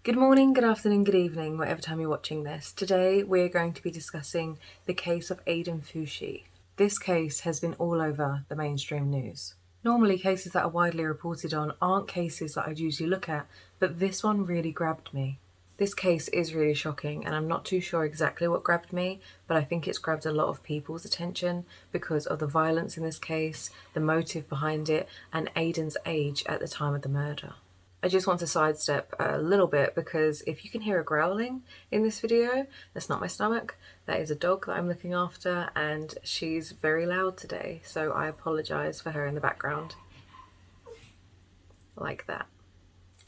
Good morning, good afternoon, good evening, whatever time you're watching this. Today we're going to be discussing the case of Aiden Fucci. This case has been all over the mainstream news. Normally cases that are widely reported on aren't cases that I'd usually look at, but this one really grabbed me. This case is really shocking and I'm not too sure exactly what grabbed me, but I think it's grabbed a lot of people's attention because of the violence in this case, the motive behind it, and Aiden's age at the time of the murder. I just want to sidestep a little bit because if you can hear a growling in this video, that's not my stomach. That is a dog that I'm looking after and she's very loud today, so I apologise for her in the background. Like that.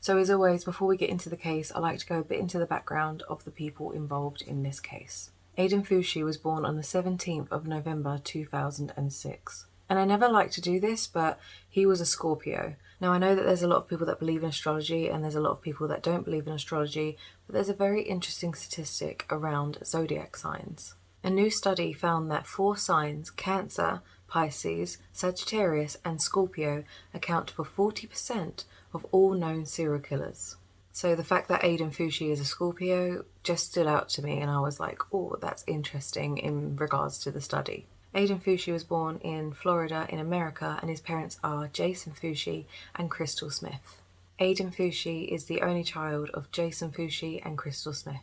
So as always, before we get into the case, I like to go a bit into the background of the people involved in this case. Aiden Fucci was born on the 17th of November 2006. And I never like to do this, but he was a Scorpio. Now I know that there's a lot of people that believe in astrology and there's a lot of people that don't believe in astrology, but there's a very interesting statistic around zodiac signs. A new study found that 4 signs, Cancer, Pisces, Sagittarius and Scorpio, account for 40% of all known serial killers. So the fact that Aiden Fucci is a Scorpio just stood out to me and I was like, oh, that's interesting in regards to the study. Aiden Fucci was born in Florida in America and his parents are Jason Fucci and Crystal Smith. Aiden Fucci is the only child of Jason Fucci and Crystal Smith.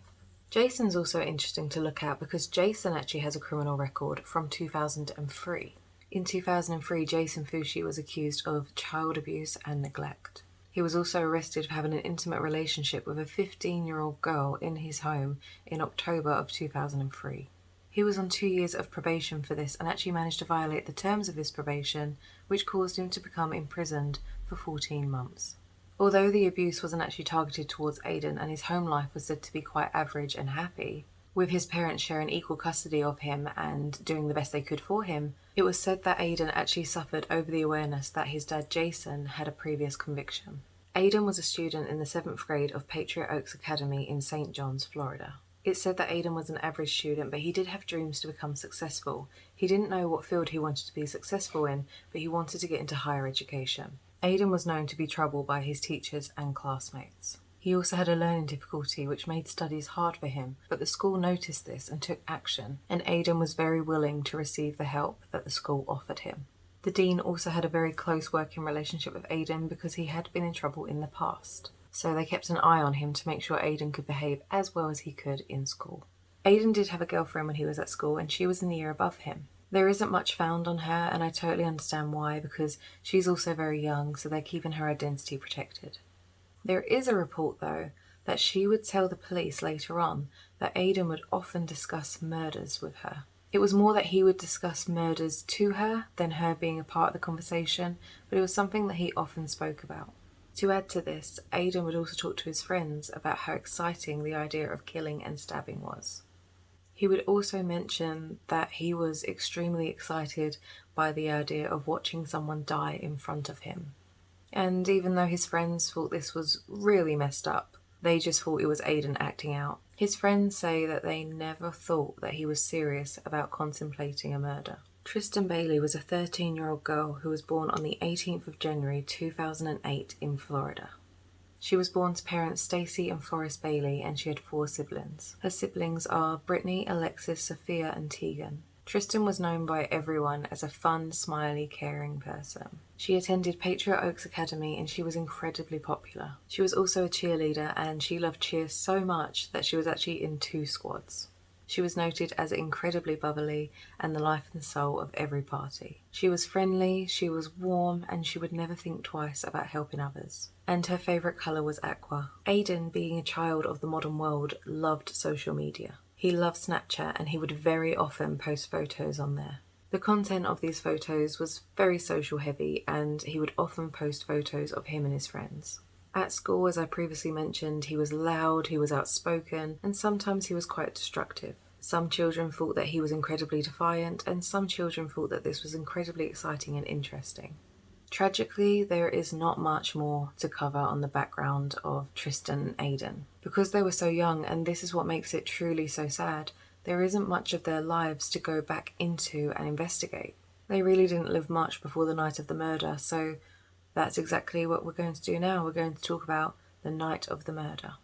Jason's also interesting to look at because Jason actually has a criminal record from 2003. In 2003, Jason Fucci was accused of child abuse and neglect. He was also arrested for having an intimate relationship with a 15-year-old girl in his home in October of 2003. He was on 2 years of probation for this and actually managed to violate the terms of his probation, which caused him to become imprisoned for 14 months. Although the abuse wasn't actually targeted towards Aiden and his home life was said to be quite average and happy, with his parents sharing equal custody of him and doing the best they could for him, it was said that Aiden actually suffered over the awareness that his dad Jason had a previous conviction. Aiden was a student in the 7th grade of Patriot Oaks Academy in St. John's, Florida. It's said that Aiden was an average student, but he did have dreams to become successful. He didn't know what field he wanted to be successful in, but he wanted to get into higher education. Aiden was known to be trouble by his teachers and classmates. He also had a learning difficulty which made studies hard for him, but the school noticed this and took action, and Aiden was very willing to receive the help that the school offered him. The dean also had a very close working relationship with Aiden because he had been in trouble in the past. So they kept an eye on him to make sure Aiden could behave as well as he could in school. Aiden did have a girlfriend when he was at school and she was in the year above him. There isn't much found on her and I totally understand why because she's also very young, so they're keeping her identity protected. There is a report though that she would tell the police later on that Aiden would often discuss murders with her. It was more that he would discuss murders to her than her being a part of the conversation, but it was something that he often spoke about. To add to this, Aiden would also talk to his friends about how exciting the idea of killing and stabbing was. He would also mention that he was extremely excited by the idea of watching someone die in front of him. And even though his friends thought this was really messed up, they just thought it was Aiden acting out. His friends say that they never thought that he was serious about contemplating a murder. Tristyn Bailey was a 13-year-old girl who was born on the 18th of January 2008 in Florida. She was born to parents Stacy and Forrest Bailey and she had 4 siblings. Her siblings are Brittany, Alexis, Sophia and Tegan. Tristyn was known by everyone as a fun, smiley, caring person. She attended Patriot Oaks Academy and she was incredibly popular. She was also a cheerleader and she loved cheer so much that she was actually in 2 squads. She was noted as incredibly bubbly and the life and soul of every party. She was friendly, she was warm, and she would never think twice about helping others. And her favourite colour was aqua. Aiden, being a child of the modern world, loved social media. He loved Snapchat and he would very often post photos on there. The content of these photos was very social heavy and he would often post photos of him and his friends. At school, as I previously mentioned, he was loud, he was outspoken, and sometimes he was quite destructive. Some children thought that he was incredibly defiant, and some children thought that this was incredibly exciting and interesting. Tragically, there is not much more to cover on the background of Tristyn and Aiden. Because they were so young, and this is what makes it truly so sad, there isn't much of their lives to go back into and investigate. They really didn't live much before the night of the murder, so that's exactly what we're going to do now. We're going to talk about the night of the murder.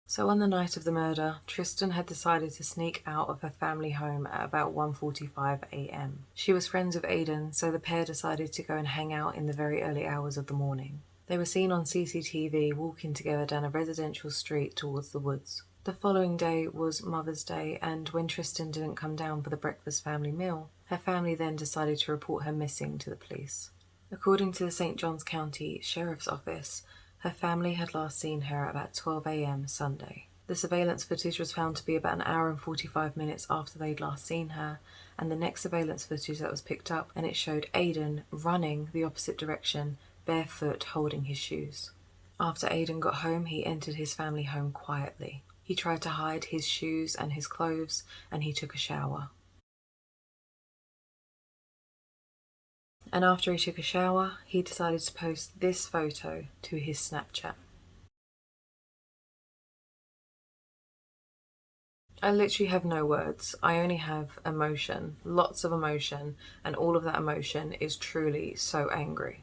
So on the night of the murder, Tristyn had decided to sneak out of her family home at about 1:45 a.m. She was friends with Aiden, so the pair decided to go and hang out in the very early hours of the morning. They were seen on CCTV walking together down a residential street towards the woods. The following day was Mother's Day, and when Tristyn didn't come down for the breakfast family meal, her family then decided to report her missing to the police. According to the St. Johns County Sheriff's Office, her family had last seen her at about 12 a.m. Sunday. The surveillance footage was found to be about an hour and 45 minutes after they'd last seen her, and the next surveillance footage that was picked up, and it showed Aiden running the opposite direction, barefoot, holding his shoes. After Aiden got home, he entered his family home quietly. He tried to hide his shoes and his clothes, and he took a shower. And after he took a shower, he decided to post this photo to his Snapchat. I literally have no words. I only have emotion, lots of emotion, and all of that emotion is truly so angry.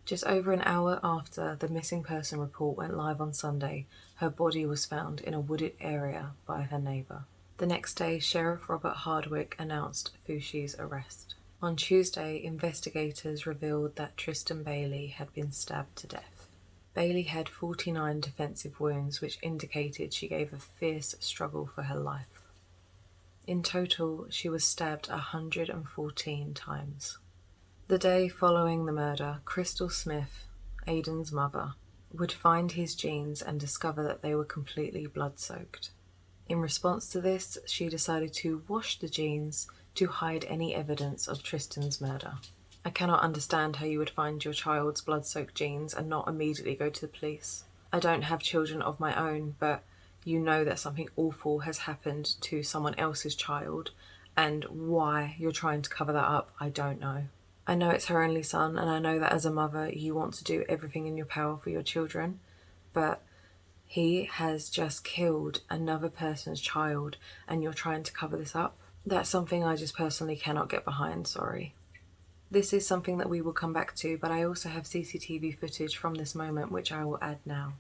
Just over an hour after the missing person report went live on Sunday, her body was found in a wooded area by her neighbour. The next day, Sheriff Robert Hardwick announced Fucci's arrest. On Tuesday, investigators revealed that Tristyn Bailey had been stabbed to death. Bailey had 49 defensive wounds, which indicated she gave a fierce struggle for her life. In total, she was stabbed 114 times. The day following the murder, Crystal Smith, Aiden's mother, would find his jeans and discover that they were completely blood-soaked. In response to this, she decided to wash the jeans to hide any evidence of Tristyn's murder. I cannot understand how you would find your child's blood-soaked jeans and not immediately go to the police. I don't have children of my own, but you know that something awful has happened to someone else's child, and why you're trying to cover that up, I don't know. I know it's her only son, and I know that as a mother you want to do everything in your power for your children, but he has just killed another person's child and you're trying to cover this up. That's something I just personally cannot get behind, sorry. This is something that we will come back to, but I also have CCTV footage from this moment which I will add now.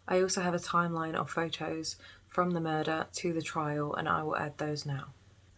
I also have a timeline of photos from the murder to the trial, and I will add those now.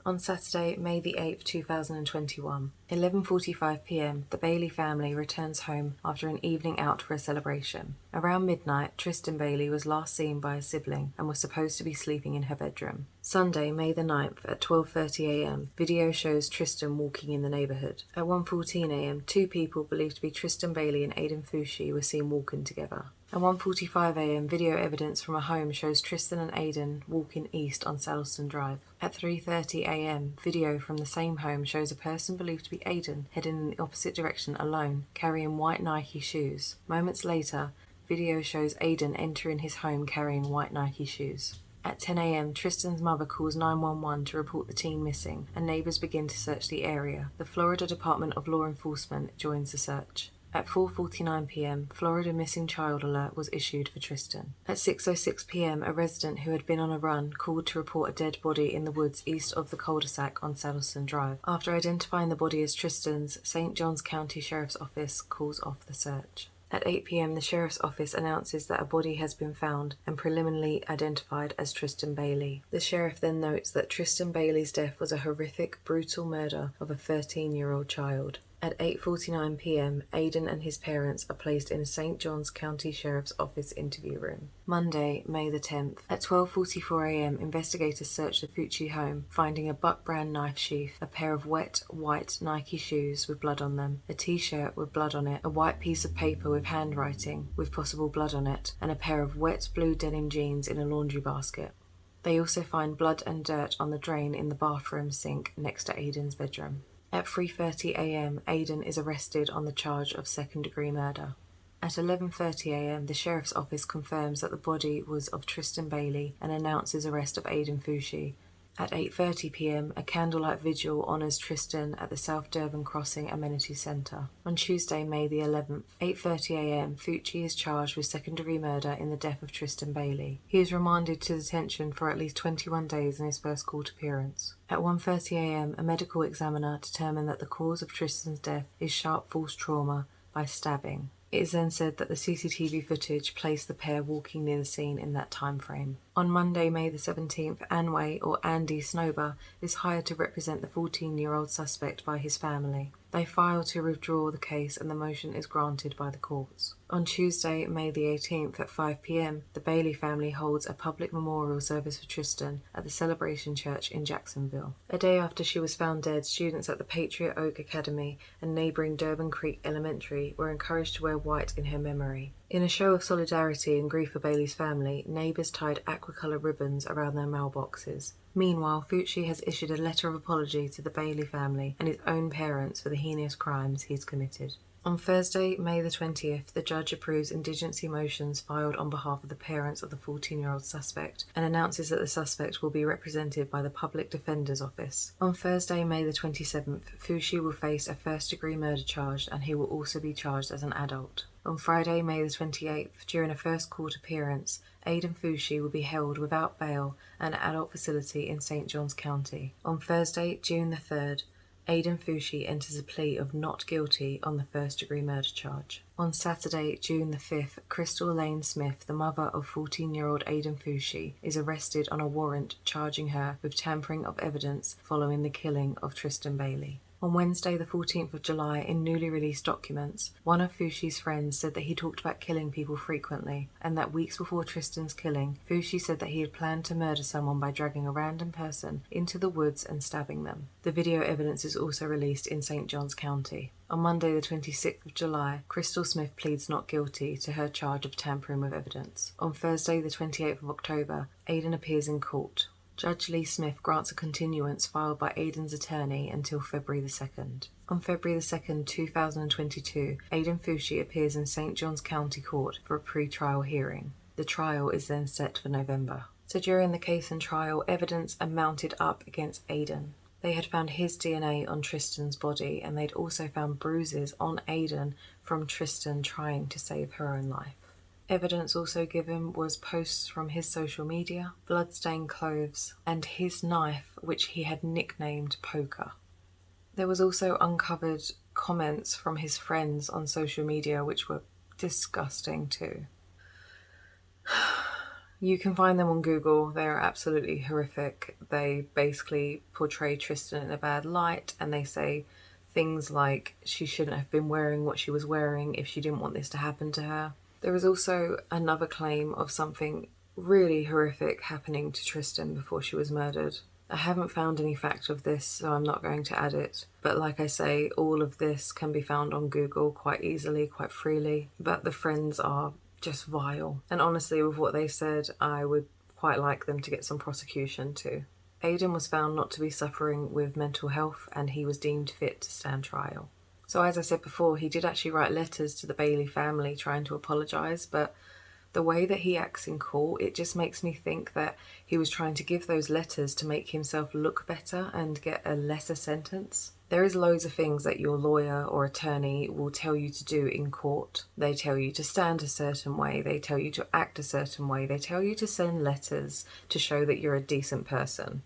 On Saturday, May the 8th, 2021, 11:45 p.m, the Bailey family returns home after an evening out for a celebration. Around midnight, Tristyn Bailey was last seen by a sibling and was supposed to be sleeping in her bedroom. Sunday, May the 9th, at 12:30 a.m, video shows Tristyn walking in the neighbourhood. At 1:14 a.m, two people believed to be Tristyn Bailey and Aiden Fucci were seen walking together. At 1:45 a.m, video evidence from a home shows Tristyn and Aiden walking east on Saddleston Drive. At 3:30 a.m, video from the same home shows a person believed to be Aiden heading in the opposite direction alone, carrying white Nike shoes. Moments later, video shows Aiden entering his home carrying white Nike shoes. At 10 a.m, Tristyn's mother calls 911 to report the teen missing, and neighbours begin to search the area. The Florida Department of Law Enforcement joins the search. At 4:49 p.m, Florida Missing Child Alert was issued for Tristyn. At 6:06 p.m, a resident who had been on a run called to report a dead body in the woods east of the cul-de-sac on Saddleston Drive. After identifying the body as Tristyn's, St. Johns County Sheriff's Office calls off the search. At 8 p.m, the Sheriff's Office announces that a body has been found and preliminarily identified as Tristyn Bailey. The Sheriff then notes that Tristyn Bailey's death was a horrific, brutal murder of a 13-year-old child. At 8:49 p.m, Aiden and his parents are placed in St. John's County Sheriff's Office interview room. Monday, May the 10th. At 12:44 a.m, investigators search the Fucci home, finding a Buck brand knife sheath, a pair of wet, white Nike shoes with blood on them, a t-shirt with blood on it, a white piece of paper with handwriting with possible blood on it, and a pair of wet blue denim jeans in a laundry basket. They also find blood and dirt on the drain in the bathroom sink next to Aiden's bedroom. At 3:30 a.m, Aiden is arrested on the charge of second-degree murder. At 11:30 a.m, the Sheriff's Office confirms that the body was of Tristyn Bailey and announces arrest of Aiden Fucci. At 8:30 p.m, a candlelight vigil honours Tristyn at the South Durban Crossing Amenity Centre. On Tuesday, May the 11th, 8:30 a.m, Fucci is charged with second-degree murder in the death of Tristyn Bailey. He is remanded to detention for at least 21 days in his first court appearance. At 1:30 a.m, a medical examiner determined that the cause of Tristyn's death is sharp force trauma by stabbing. It is then said that the CCTV footage placed the pair walking near the scene in that time frame. On Monday, May the 17th, Anway, or Andy Snober, is hired to represent the 14-year-old suspect by his family. They file to withdraw the case and the motion is granted by the courts. On Tuesday, May the 18th at 5 p.m, the Bailey family holds a public memorial service for Tristyn at the Celebration Church in Jacksonville. A day after she was found dead, students at the Patriot Oak Academy and neighbouring Durban Creek Elementary were encouraged to wear white in her memory. In a show of solidarity and grief for Bailey's family, neighbours tied aquacolour ribbons around their mailboxes. Meanwhile, Fucci has issued a letter of apology to the Bailey family and his own parents for the heinous crimes he's committed. On Thursday, May the 20th, the judge approves indigency motions filed on behalf of the parents of the 14-year-old suspect and announces that the suspect will be represented by the Public Defender's Office. On Thursday, May the 27th, Fucci will face a first-degree murder charge and he will also be charged as an adult. On Friday, May the 28th, during a first court appearance, Aiden Fucci will be held without bail at an adult facility in St. John's County. On Thursday, June the 3rd, Aiden Fucci enters a plea of not guilty on the first-degree murder charge. On Saturday, June the 5th, Crystal Lane Smith, the mother of 14-year-old Aiden Fucci, is arrested on a warrant charging her with tampering of evidence following the killing of Tristyn Bailey. On Wednesday, the 14th of July, in newly released documents, one of Fucci's friends said that he talked about killing people frequently, and that weeks before Tristyn's killing, Fucci said that he had planned to murder someone by dragging a random person into the woods and stabbing them. The video evidence is also released in St. John's County. On Monday, the 26th of July, Crystal Smith pleads not guilty to her charge of tampering with evidence. On Thursday, the 28th of October, Aiden appears in court. Judge Lee Smith grants a continuance filed by Aiden's attorney until February the 2nd. On February the 2nd, 2022, Aiden Fucci appears in St. John's County Court for a pre-trial hearing. The trial is then set for November. So during the case and trial, evidence are mounted up against Aiden. They had found his DNA on Tristyn's body, and they'd also found bruises on Aiden from Tristyn trying to save her own life. Evidence also given was posts from his social media, blood-stained clothes, and his knife, which he had nicknamed Poker. There was also uncovered comments from his friends on social media, which were disgusting too. You can find them on Google. They are absolutely horrific. They basically portray Tristyn in a bad light, and they say things like she shouldn't have been wearing what she was wearing if she didn't want this to happen to her. There is also another claim of something really horrific happening to Tristyn before she was murdered. I haven't found any fact of this, so I'm not going to add it. But like I say, all of this can be found on Google quite easily, quite freely. But the friends are just vile. And honestly, with what they said, I would quite like them to get some prosecution too. Aiden was found not to be suffering with mental health, and he was deemed fit to stand trial. So as I said before, he did actually write letters to the Bailey family trying to apologise, but the way that he acts in court, it just makes me think that he was trying to give those letters to make himself look better and get a lesser sentence. There is loads of things that your lawyer or attorney will tell you to do in court. They tell you to stand a certain way, they tell you to act a certain way, they tell you to send letters to show that you're a decent person.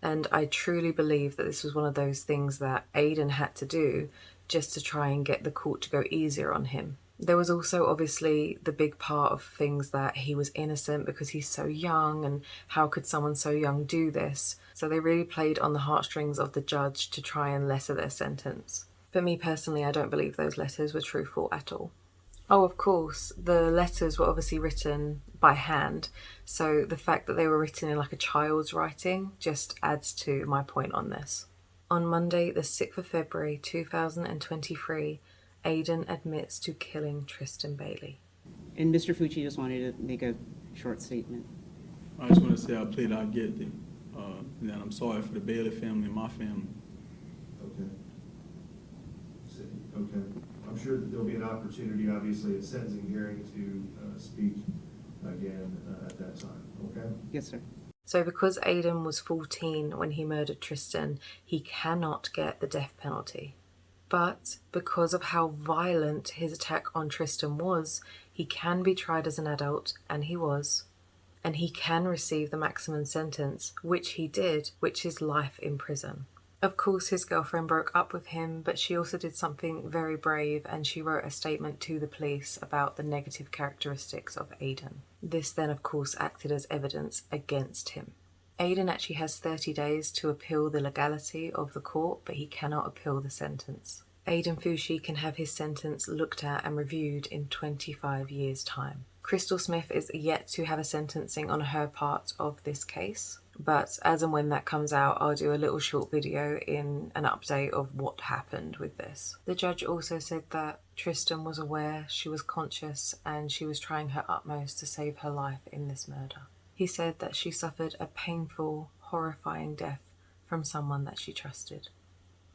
And I truly believe that this was one of those things that Aiden had to do just to try and get the court to go easier on him. There was also obviously the big part of things that he was innocent because he's so young, and how could someone so young do this? So they really played on the heartstrings of the judge to try and lessen their sentence. For me personally, I don't believe those letters were truthful at all. Oh, of course, the letters were obviously written by hand, so the fact that they were written in like a child's writing just adds to my point on this. On Monday, the 6th of February 2023, Aiden admits to killing Tristyn Bailey. And Mr. Fucci just wanted to make a short statement. I just want to say I plead not guilty, and that I'm sorry for the Bailey family and my family. Okay. Okay. I'm sure that there'll be an opportunity, obviously, at sentencing hearing to speak again at that time, okay? Yes, sir. So because Aiden was 14 when he murdered Tristyn, he cannot get the death penalty. But because of how violent his attack on Tristyn was, he can be tried as an adult, and he was. And he can receive the maximum sentence, which he did, which is life in prison. Of course, his girlfriend broke up with him, but she also did something very brave, and she wrote a statement to the police about the negative characteristics of Aiden. This then, of course, acted as evidence against him. Aiden actually has 30 days to appeal the legality of the court, but he cannot appeal the sentence. Aiden Fucci can have his sentence looked at and reviewed in 25 years' time. Crystal Smith is yet to have a sentencing on her part of this case, but as and when that comes out, I'll do a little short video in an update of what happened with this. The judge also said that Tristyn was aware, she was conscious, and she was trying her utmost to save her life in this murder. He said that she suffered a painful, horrifying death from someone that she trusted.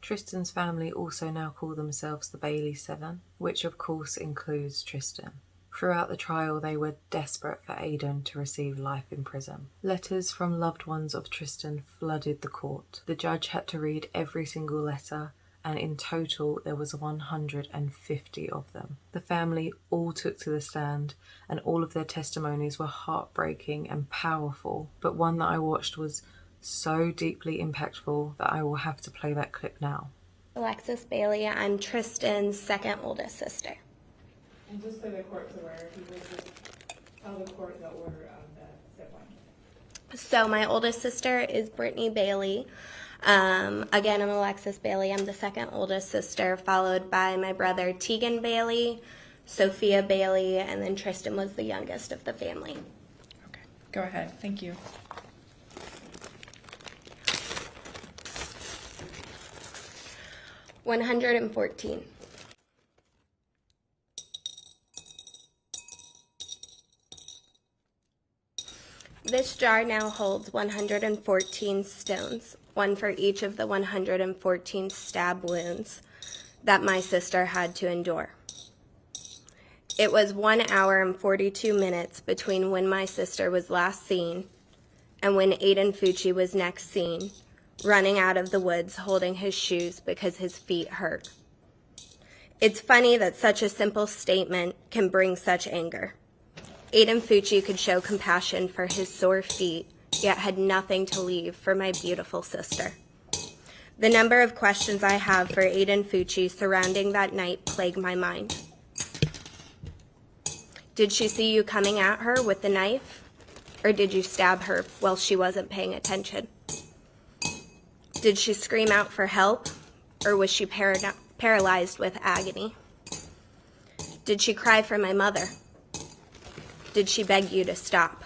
Tristyn's family also now call themselves the Bailey Seven, which of course includes Tristyn. Throughout the trial, they were desperate for Aiden to receive life in prison. Letters from loved ones of Tristyn flooded the court. The judge had to read every single letter, and in total there was 150 of them. The family all took to the stand, and all of their testimonies were heartbreaking and powerful, but one that I watched was so deeply impactful that I will have to play that clip now. Alexis Bailey, I'm Tristyn's second oldest sister. And just so the court's aware, if you would just tell the court the order of the siblings. So my oldest sister is Brittany Bailey. Again, I'm Alexis Bailey. I'm the second oldest sister, followed by my brother Tegan Bailey, Sophia Bailey, and then Tristyn was the youngest of the family. Okay, go ahead. Thank you. $114. This jar now holds 114 stones, one for each of the 114 stab wounds that my sister had to endure. It was 1 hour and 42 minutes between when my sister was last seen and when Aiden Fucci was next seen, running out of the woods holding his shoes because his feet hurt. It's funny that such a simple statement can bring such anger. Aiden Fucci could show compassion for his sore feet, yet had nothing to leave for my beautiful sister. The number of questions I have for Aiden Fucci surrounding that night plague my mind. Did she see you coming at her with the knife? Or did you stab her while she wasn't paying attention? Did she scream out for help? Or was she paralyzed with agony? Did she cry for my mother? Did she beg you to stop?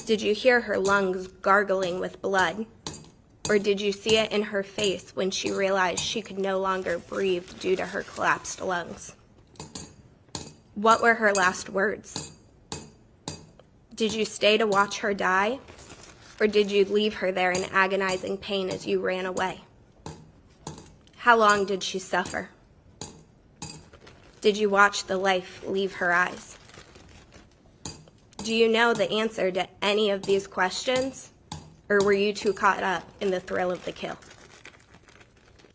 Did you hear her lungs gargling with blood? Or did you see it in her face when she realized she could no longer breathe due to her collapsed lungs? What were her last words? Did you stay to watch her die? Or did you leave her there in agonizing pain as you ran away? How long did she suffer? Did you watch the life leave her eyes? Do you know the answer to any of these questions? Or were you too caught up in the thrill of the kill?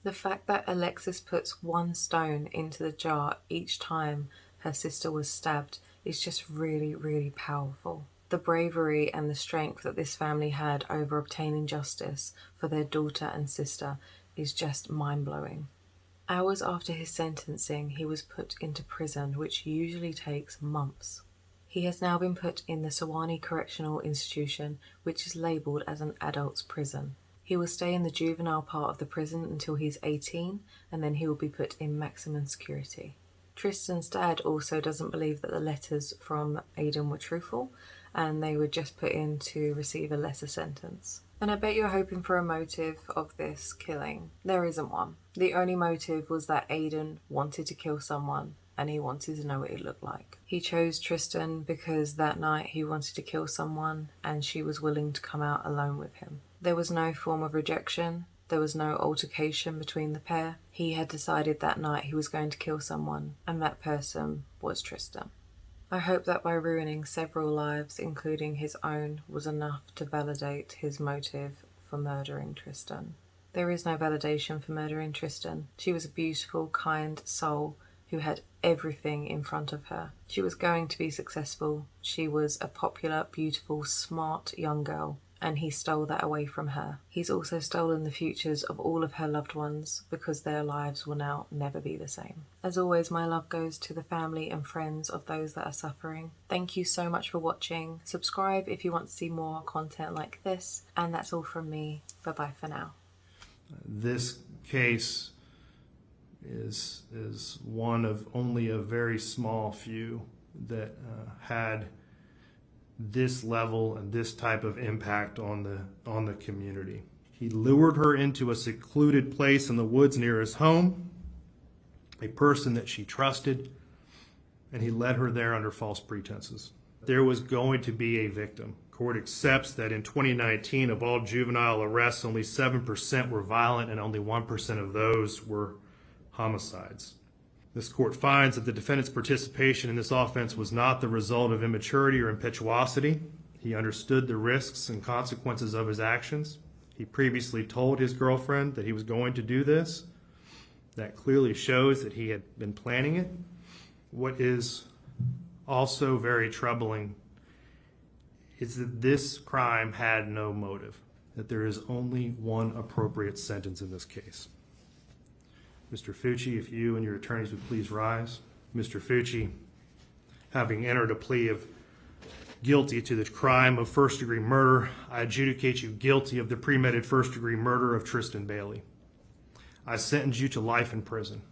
The fact that Alexis puts one stone into the jar each time her sister was stabbed is just really, really powerful. The bravery and the strength that this family had over obtaining justice for their daughter and sister is just mind-blowing. Hours after his sentencing, he was put into prison, which usually takes months. He has now been put in the Sewanee Correctional Institution, which is labelled as an adult's prison. He will stay in the juvenile part of the prison until he's 18, and then he will be put in maximum security. Tristyn's dad also doesn't believe that the letters from Aiden were truthful, and they were just put in to receive a lesser sentence. And I bet you're hoping for a motive of this killing. There isn't one. The only motive was that Aiden wanted to kill someone, and he wanted to know what it looked like. He chose Tristyn because that night he wanted to kill someone, and she was willing to come out alone with him. There was no form of rejection. There was no altercation between the pair. He had decided that night he was going to kill someone, and that person was Tristyn. I hope that by ruining several lives, including his own, was enough to validate his motive for murdering Tristyn. There is no validation for murdering Tristyn. She was a beautiful, kind soul who had everything in front of her. She was going to be successful. She was a popular, beautiful, smart young girl, and he stole that away from her. He's also stolen the futures of all of her loved ones because their lives will now never be the same. As always, my love goes to the family and friends of those that are suffering. Thank you so much for watching. Subscribe if you want to see more content like this, and that's all from me. Bye-bye for now. This case is one of only a very small few that had this level and this type of impact on the community. He lured her into a secluded place in the woods near his home, a person that she trusted, and he led her there under false pretenses. There was going to be a victim. Court accepts that in 2019, of all juvenile arrests, only 7% were violent and only 1% of those were homicides. This court finds that the defendant's participation in this offense was not the result of immaturity or impetuosity. He understood the risks and consequences of his actions. He previously told his girlfriend that he was going to do this. That clearly shows that he had been planning it. What is also very troubling is that this crime had no motive, that there is only one appropriate sentence in this case. Mr. Fucci, if you and your attorneys would please rise. Mr. Fucci, having entered a plea of guilty to the crime of first-degree murder, I adjudicate you guilty of the premeditated first-degree murder of Tristyn Bailey. I sentence you to life in prison.